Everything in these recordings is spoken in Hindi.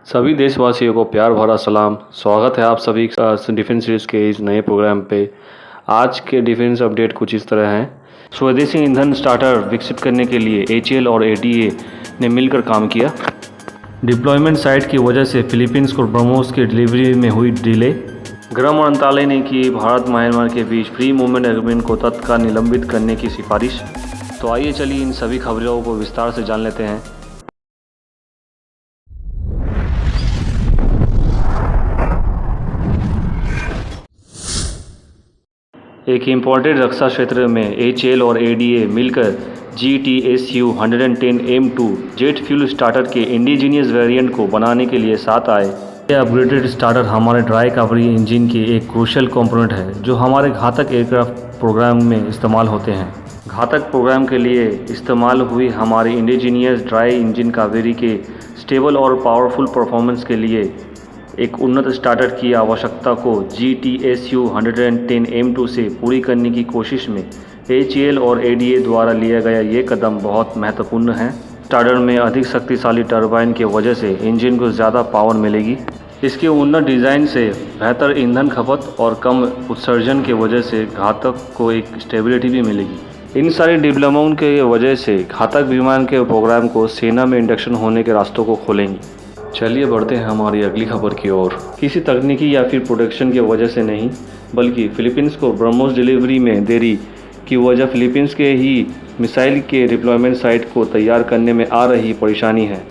सभी देशवासियों को प्यार भरा सलाम। स्वागत है आप सभी डिफेंस सीरीज़ के इस नए प्रोग्राम पे। आज के डिफेंस अपडेट कुछ इस तरह हैं। स्वदेशी ईंधन स्टार्टर विकसित करने के लिए HAL और ADA ने मिलकर काम किया। डिप्लॉयमेंट साइट की वजह से फिलीपींस को ब्रह्मोस की डिलीवरी में हुई डिले। गृह मंत्रालय ने की भारत म्यांमार के बीच फ्री मूवमेंट एग्रीमेंट को तत्काल निलंबित करने की सिफारिश। तो आइए चलिए इन सभी खबरों को विस्तार से जान लेते हैं। एक इम्पोर्टेड रक्षा क्षेत्र में HAL और ADA मिलकर GTSU 110M2 jet fuel starter के इंडिजीनियस वेरिएंट को बनाने के लिए साथ आए। यह अपग्रेडेड स्टार्टर हमारे ड्राई कैवरी इंजन की एक क्रूशियल कंपोनेंट है जो हमारे घातक एयरक्राफ्ट प्रोग्राम में इस्तेमाल होते हैं। घातक प्रोग्राम के लिए इस्तेमाल हुई हमारी इंडिजीनियस ड्राई इंजन कैवरी के स्टेबल और पावरफुल परफॉर्मेंस के लिए एक उन्नत स्टार्टर की आवश्यकता को GTSU 110M2 से पूरी करने की कोशिश में HAL और ADA द्वारा लिया गया ये कदम बहुत महत्वपूर्ण है। स्टार्टर में अधिक शक्तिशाली टरबाइन की वजह से इंजन को ज़्यादा पावर मिलेगी। इसके उन्नत डिज़ाइन से बेहतर ईंधन खपत और कम उत्सर्जन की वजह से घातक को एक स्टेबिलिटी भी मिलेगी। इन सारी डेवलपमेंट के वजह से घातक विमान के प्रोग्राम को सेना में इंडक्शन होने के रास्तों को खोलेंगी। चलिए बढ़ते हैं हमारी अगली खबर की ओर। किसी तकनीकी या फिर प्रोडक्शन की वजह से नहीं, बल्कि फिलीपींस को ब्रह्मोस डिलीवरी में देरी की वजह फिलीपींस के ही मिसाइल के डिप्लॉयमेंट साइट को तैयार करने में आ रही परेशानी है।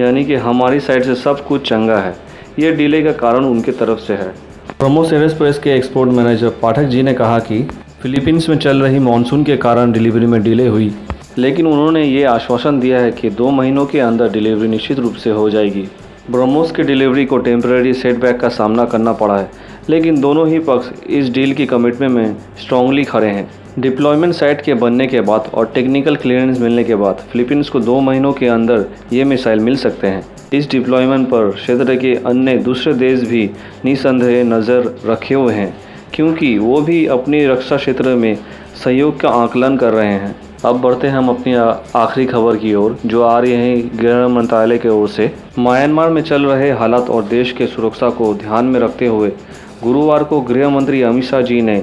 यानी कि हमारी साइड से सब कुछ चंगा है, ये डिले का कारण उनके तरफ से है। ब्रह्मोस एरोस्पेस के एक्सपोर्ट मैनेजर पाठक जी ने कहा कि फिलीपींस में चल रही मानसून के कारण डिलीवरी में डिले हुई, लेकिन उन्होंने ये आश्वासन दिया है कि 2 महीनों के अंदर डिलीवरी निश्चित रूप से हो जाएगी। ब्रह्मोस की डिलीवरी को टेम्परेरी सेटबैक का सामना करना पड़ा है, लेकिन दोनों ही पक्ष इस डील की कमिटमेंट में स्ट्रांगली खड़े हैं। डिप्लॉयमेंट साइट के बनने के बाद और टेक्निकल क्लियरेंस मिलने के बाद फिलीपींस को 2 महीनों के अंदर ये मिसाइल मिल सकते हैं। इस डिप्लॉयमेंट पर क्षेत्र के अन्य दूसरे देश भी निसंदेह नज़र रखे हुए हैं, क्योंकि वो भी अपनी रक्षा क्षेत्र में सहयोग का आकलन कर रहे हैं। अब बढ़ते हैं हम अपनी आखिरी खबर की ओर, जो आ रही है गृह मंत्रालय की ओर से। म्यांमार में चल रहे हालात और देश के सुरक्षा को ध्यान में रखते हुए गुरुवार को गृह मंत्री अमित शाह जी ने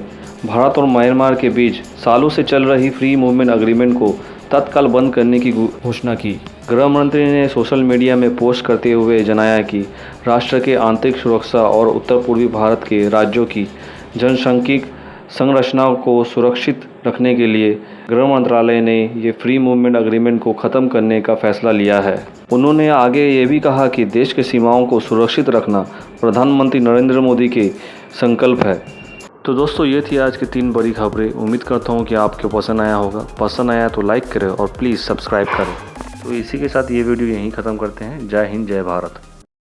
भारत और म्यांमार के बीच सालों से चल रही फ्री मूवमेंट एग्रीमेंट को तत्काल बंद करने की घोषणा की। गृह मंत्री ने सोशल मीडिया में पोस्ट करते हुए जनाया कि राष्ट्र के आंतरिक सुरक्षा और उत्तर पूर्वी भारत के राज्यों की जनसांख्यिक संरचना को सुरक्षित रखने के लिए गृह मंत्रालय ने ये फ्री मूवमेंट एग्रीमेंट को ख़त्म करने का फैसला लिया है। उन्होंने आगे ये भी कहा कि देश की सीमाओं को सुरक्षित रखना प्रधानमंत्री नरेंद्र मोदी के संकल्प है। तो दोस्तों, ये थी आज की 3 बड़ी खबरें। उम्मीद करता हूँ कि आपको पसंद आया होगा। पसंद आया तो लाइक करें और प्लीज़ सब्सक्राइब करें। तो इसी के साथ ये वीडियो यहीं ख़त्म करते हैं। जय हिंद, जय भारत।